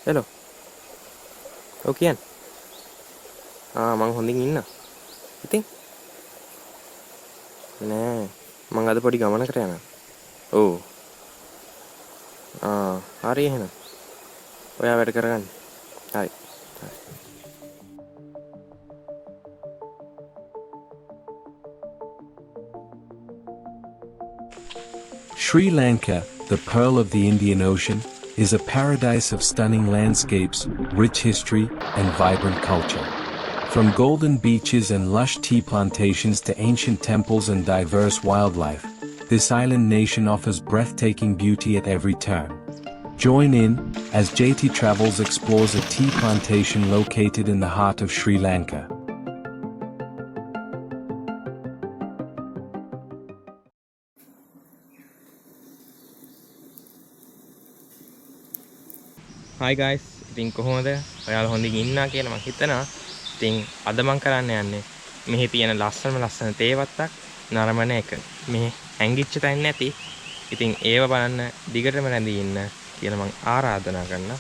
Hello. ඔව් කියන්න. මං හොඳින් ඉන්නවා. ඉතින් නෑ මං අද පොඩි ගමනකට යනවා. ඔව්. හරි එහෙනම්. ඔයා වැඩ කරගන්න. හරි. Sri Lanka, the pearl of the Indian Ocean, is a paradise of stunning landscapes, rich history, and vibrant culture. From golden beaches and lush tea plantations to ancient temples and diverse wildlife, this island nation offers breathtaking beauty at every turn. Join in as JT Travels explores a tea plantation located in the heart of Sri Lanka. Hi guys. ඉතින් කොහොමද? ඔයාලා හොඳින් ඉන්නා කියලා මං හිතනවා. ඉතින් අද මං කරන්න යන්නේ මෙහි තියෙන ලස්සන තේවත්තක් නරඹන එක. මෙහි හැංගිච්ච තැන් නැති. ඉතින් ඒව බලන්න දිගටම රැඳී ඉන්න කියලා මං ආරාධනා කරනවා.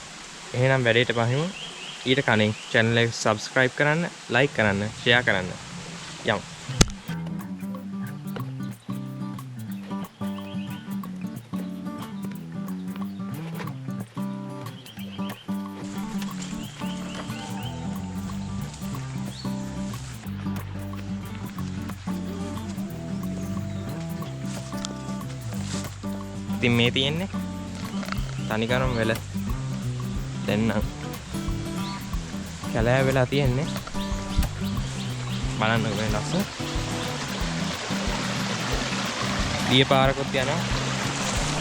එහෙනම් වැඩේට පහිමු. ඊට කලින් channel එක subscribe කරන්න, like කරන්න, share කරන්න. යමු. ඉතින් මේ තියෙන්නේ තනිකරම වෙල දෙන්නම් කැලෑ වෙලා තියෙන්නේ බලන්න මේ ලස්සන දිය පාරකුත් යනවා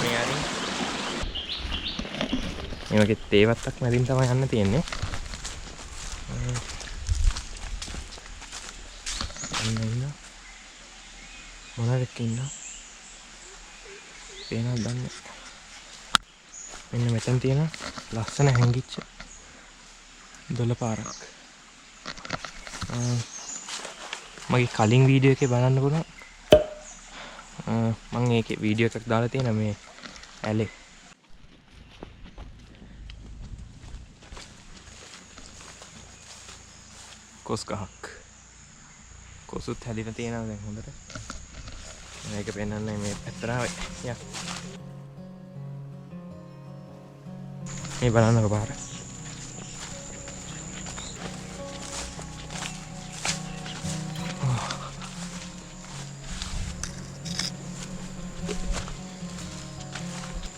මේ හරි මේ වගේ තේවත්තක් මැදින් තමයි යන්න තියෙන්නේ මොනවද ඉන්නවා පේනවද දන්නේ මෙන්න මෙතන තියෙන ලස්සන හැංගිච්ච දොළ පාරක් මගේ කලින් වීඩියෝ එකේ බලන්න පුළුවන් මම ඒකේ වීඩියෝ එකක් දාලා තියෙනවා මේ ඇලේ කොස් ගහක් කොසුත් හැදිලා තියෙනවා දැන් හොඳට මේක පෙන්නන්නේ මේ පැත්තට ආවේ යා මේ බලන්නකො පාර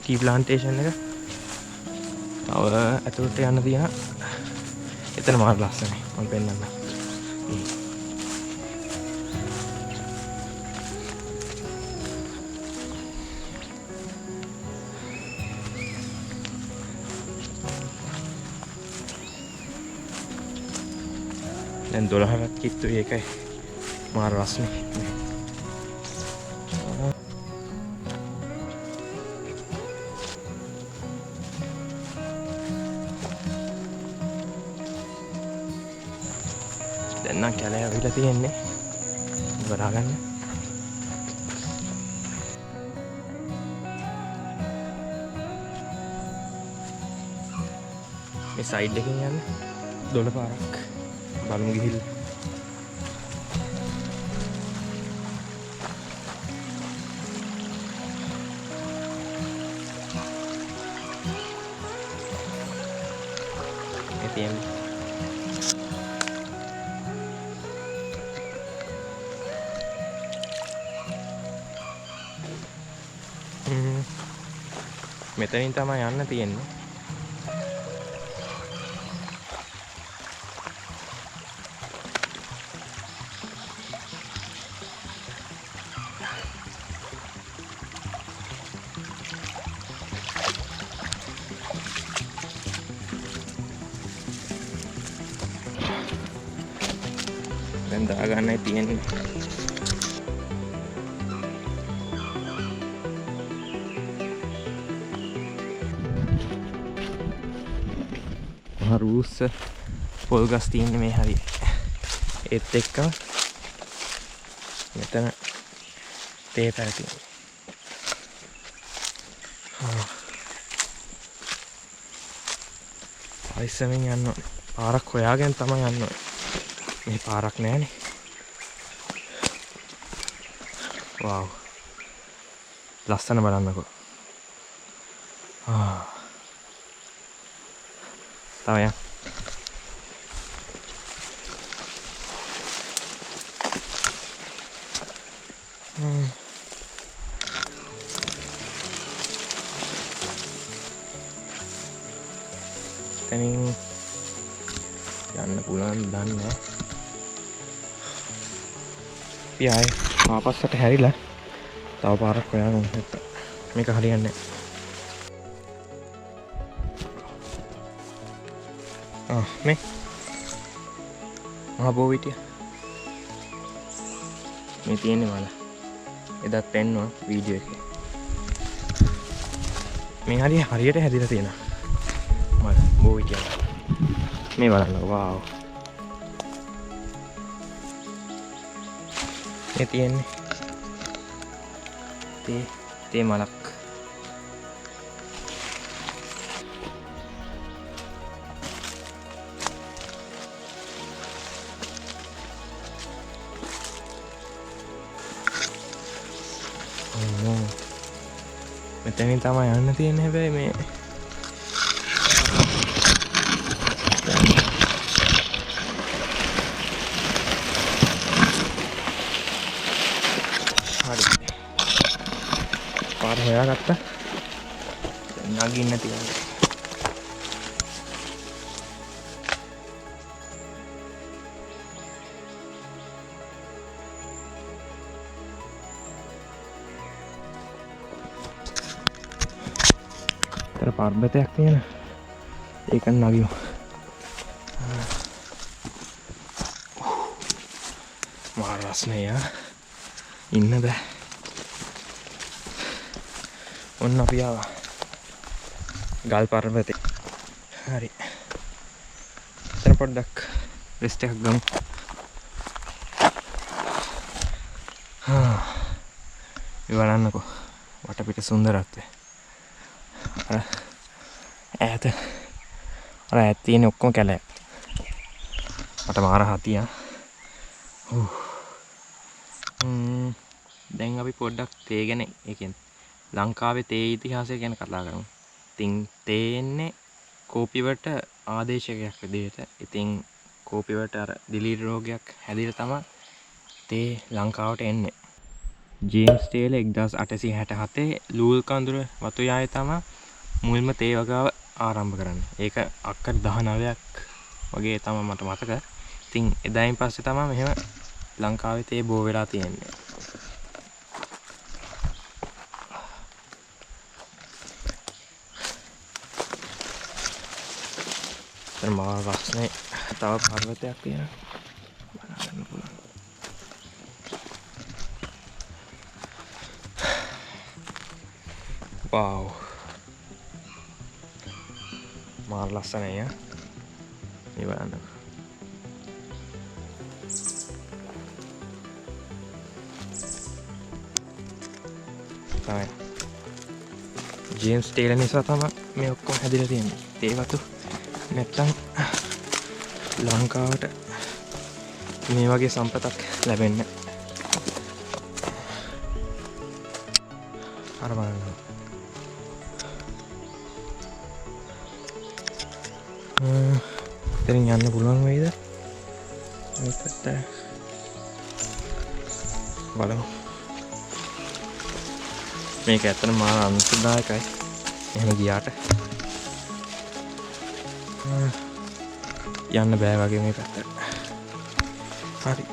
ටී ප්ලාන්ටේෂන් එක තව ඇතුළට යන්න තියෙනවා එතන මාර ලස්සනයි මම පෙන්නන්නම් දැන් 12ක් කිට්ටුයි ඒකයි මාර රස්නේ දැන් නම් කැලේ ඇවිල්ලා තියෙන්නේ බලා ගන්න මේ සයිඩ් එකෙන් යන්න 12 පාරක් බලමු ගිහිල්ලා මේ තියෙන්නේ මෙතනින් තමයි යන්න තියෙන්නේ දැන් දාගන්නයි තියෙන්නේ රූස්ස පොල් ගස් තියෙන්නේ මේ හරිය ඒත් එක්කම මෙතන තේ පැල තියෙනවා පරිස්සමෙන් යන්න ඕනේ. පාරක් හොයාගෙන තමයි යන්න ඕනේ. මේ පාරක් නෑනේ. වව්. ලස්සන බලන්නකෝ. තව යන්න. එතනින් යන්න පුළුවන් දන්නේ නැහැ. අපි ආයේ ආපස්සට හැරිලා තව පාරක් හොයාගමු. මේක හරියන්නේ නැහැ. මේ මහබෝවිටිය මේ තියෙන්නේ මල. එදත් පෙන්නවා වීඩියෝ එකේ. මේ හරියට හැදිලා තියෙනවා. මල බෝවිටිය. මේ බලන්නකෝ. වාව්. මේ තියෙන්නේ තේ මලක්. මෙතනින් තමයි යන්න තියෙන්නේ. හැබැයි මේ හරි පාර හොයාගත්තා. නගින්න තියන්නේ. පර්වතයක් තියෙන ඒක නගිමු. මහා රස්නේ ඉන්න බෑ. ඔන්න අපි ආවා ගල් පර්වතේ. හරි. එතන පොඩ්ඩක් රෙස්ට් එකක් ගමු. බලන්නකෝ වටපිට සුන්දරත්වය. ඈත තියෙන ඔක්කොම කැලෑ. මට මාර හතියා. දැන් අපි පොඩ්ඩක් තේ ගැන, ඒ කියන්නේ ලංකාවේ තේ ඉතිහාසය ගැන කතා කරමු. ඉතින් තේන්නේ කෝපිවට ආදේශකයක් විදිහට. ඉතින් කෝපිවට අර දිලීර රෝගයක් හැදිලා තමයි තේ ලංකාවට එන්නේ. ජේම්ස් ටේලර් 1867 ලූල් කඳුර වතුයායේ තමයි මුල්ම තේ වගාව ආරම්භ කරන්නේ. ඒක අක්කර 19ක් වගේ තමයි මට මතක. ඉතින් එදායින් පස්සේ තමයි මෙහෙම ලංකාවේ තේ බෝ වෙලා තියෙන්නේ. දැන් මා රස්නේ තව පර්වතයක් තියෙනවා. බලන්න පුළුවන්. Wow. මාර ලස්සනයි ඈ. මේ බලන්න. තමයි. ජේම්ස් ටේලර් නිසා තමයි මේ ඔක්කොම හැදිලා තියෙන්නේ. තේ වතු නැත්තම් ලංකාවට මේ වගේ සම්පතක් ලැබෙන්නේ. අර බලන්න. එතනින් යන්න පුළුවන් වෙයිද? ඒකට බලමු. මේක ඇත්තටම මාර අනුසුදායකයි. එහෙම ගියාට යන්න බෑ වගේ මේ පැත්තට. හරි.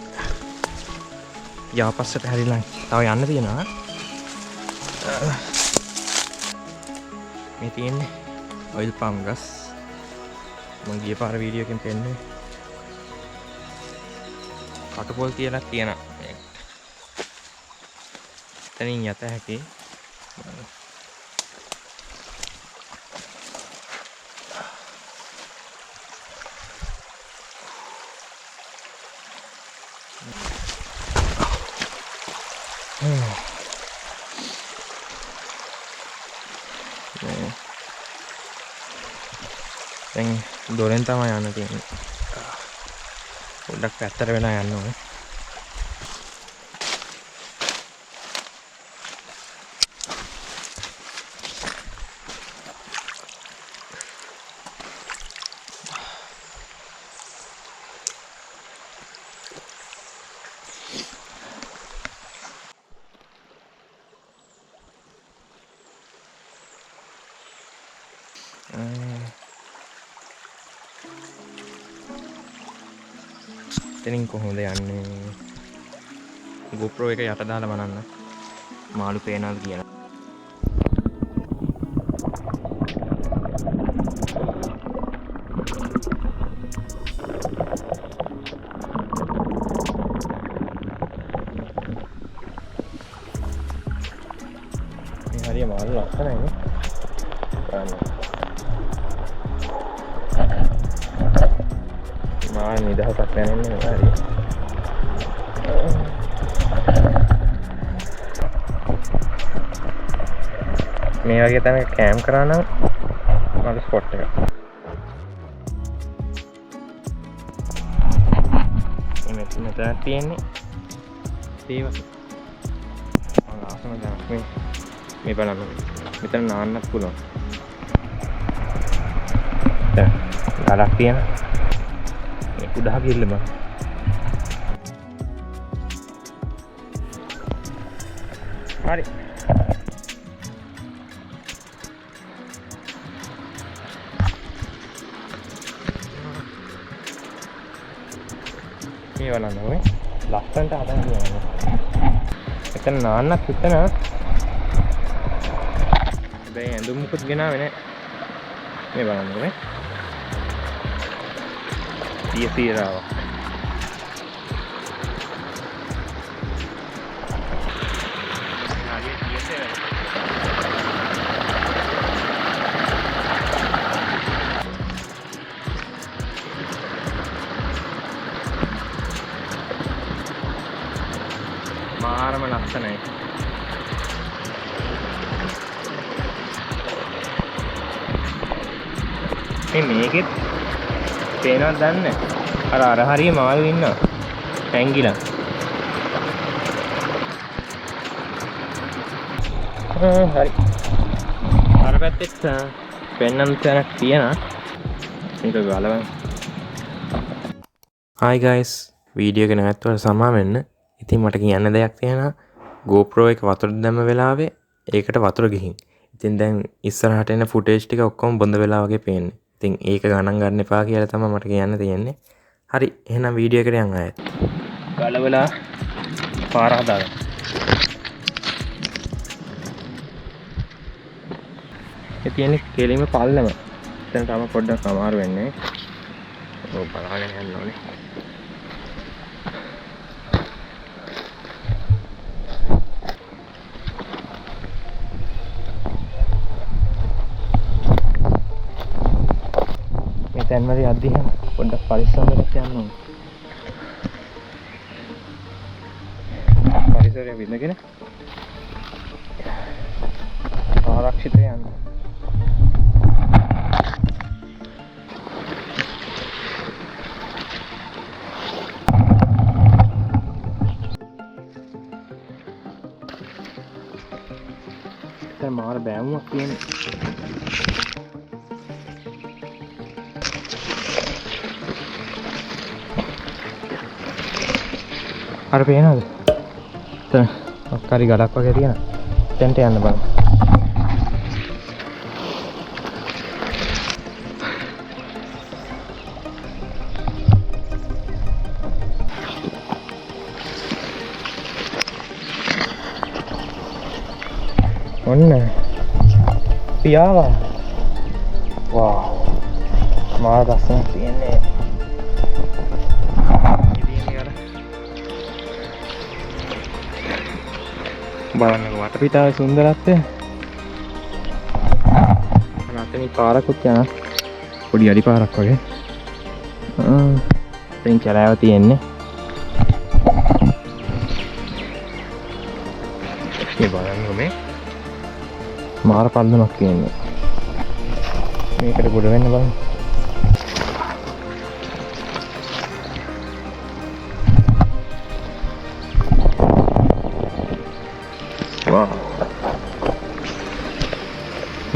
යාපස්සට හැරිලා තව යන්න තියෙනවා. මේ තියෙන්නේ ඔයිල් පාම් ගස්. මම ගිය පාර වීඩියෝ එකෙන් පෙන්නුවේ. කටුපොල් තියලා තියෙනවා. එතනින් යත හැකි. දැන් දොරෙන් තමයි යන්න තියෙන්නේ. පොඩ්ඩක් පැත්තට වෙලා යන්න ඕනේ. එතනින් කොහොමද යන්නේ? GoPro එක යට දාලා බලන්න. මාළු පේනවද කියලා. මේ හරිය මාළු ලස්සනයි නේ. මාළු නිදහසක් දැනෙන්නේ හරිය. මේ වගේ තැනක කැම්ප් කරා නම් මගේ ස්පොට් එක. මෙතන තියෙන්නේ තේවස. මම ආසම දැන් මේ බලන්න. මෙතන නාන්නත් පුළුවන්. දැන් ගලක් තියෙනවා. මේ උඩහ ගිල්ල බං. හරි. මේ බලන්න ඕනේ. ලස්සනට හදන්න ඕනේ. එතන නාන්නක් හිටන. දැන් ඇඳුම් මුකුත් ගෙනාවේ නැහැ. මේ බලන්න ඕනේ. සීරාව. මාරම ලස්සනයි. මේකෙත් පේනවද දන්නේ අර හරිය මාළු ඉන්නවා හැංගිලා. හරි අර පැත්තෙත් පෙන්නන්න තැනක් තියෙනවා. මේක ගලවන්න. Hi guys, වීඩියෝ එක නැවැත්වලා සමා වෙන්න. ඉතින් මට කියන්න දෙයක් තියෙනවා. GoPro එක වතුර දැම්ම වෙලාවේ ඒකට වතුර ගිහින්. ඉතින් දැන් ඉස්සරහට එන ෆුටේජ් ටික ඔක්කොම බොඳ වෙලා වගේ පේන්නේ. ඉතින් ඒක ගණන් ගන්න එපා කියලා තමයි මට කියන්න තියෙන්නේ. හරි එහෙනම් වීඩියෝ එකට යන්න ආයෙත්. ගලවලා පාර හදාගන්න. ඒ තියෙන්නේ කෙලින්ම පල්ලම. එතන තම පොඩ්ඩක් අමාරු වෙන්නේ. ඔව් බලාගෙන යන්න ඕනේ. මේ තැන්වල යද්දී පොඩ්ඩක් පරිස්සම් වෙලා යන්න ඕනේ. පරිසරය විඳගෙන ආරක්ෂිත යන්න. දැන් මාර බෑමුවක් තියෙන්නේ. අර පේනවද? එතන ඔක්කාරි ගලක් වගේ තියෙනවා. එතනට යන්න බලන්න. ඔන්න පියාවා. වාව්. මාර ලස්සනක් තියෙන්නේ. බලන්න වටපිටාවේ සුන්දරත්වය. අතනින් පාරකුත් යනවා. පොඩි අඩි පාරක් වගේ. එතනින් කැලෑව තියෙන්නේ. මේ බලන්න මේ මාර පල්ලමක් තියෙන්නේ. මේකට ගොඩ වෙන්න බලන්න.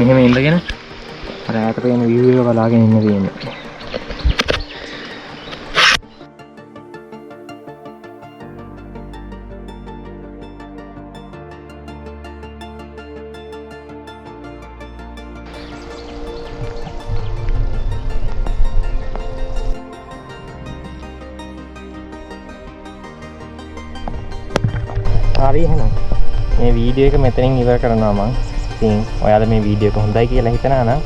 මෙහෙම ඉඳගෙන අර ඈත පේන view එක බලාගෙන ඉන්න තියෙන්නේ. හරි එහෙනම් මේ වීඩියෝ එක මෙතනින් ඉවර කරනවා මම. ඉතින් ඔයාලා මේ වීඩියෝ එක හොඳයි කියලා හිතනවා නම්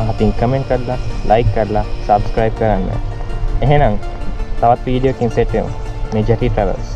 පහතින් කමෙන්ට් කරලා ලයික් කරලා subscribe කරන්න. එහෙනම් තවත් වීඩියෝ එකකින් සෙට් වෙමු. මේ ජැටි ට්‍රැවල්ස්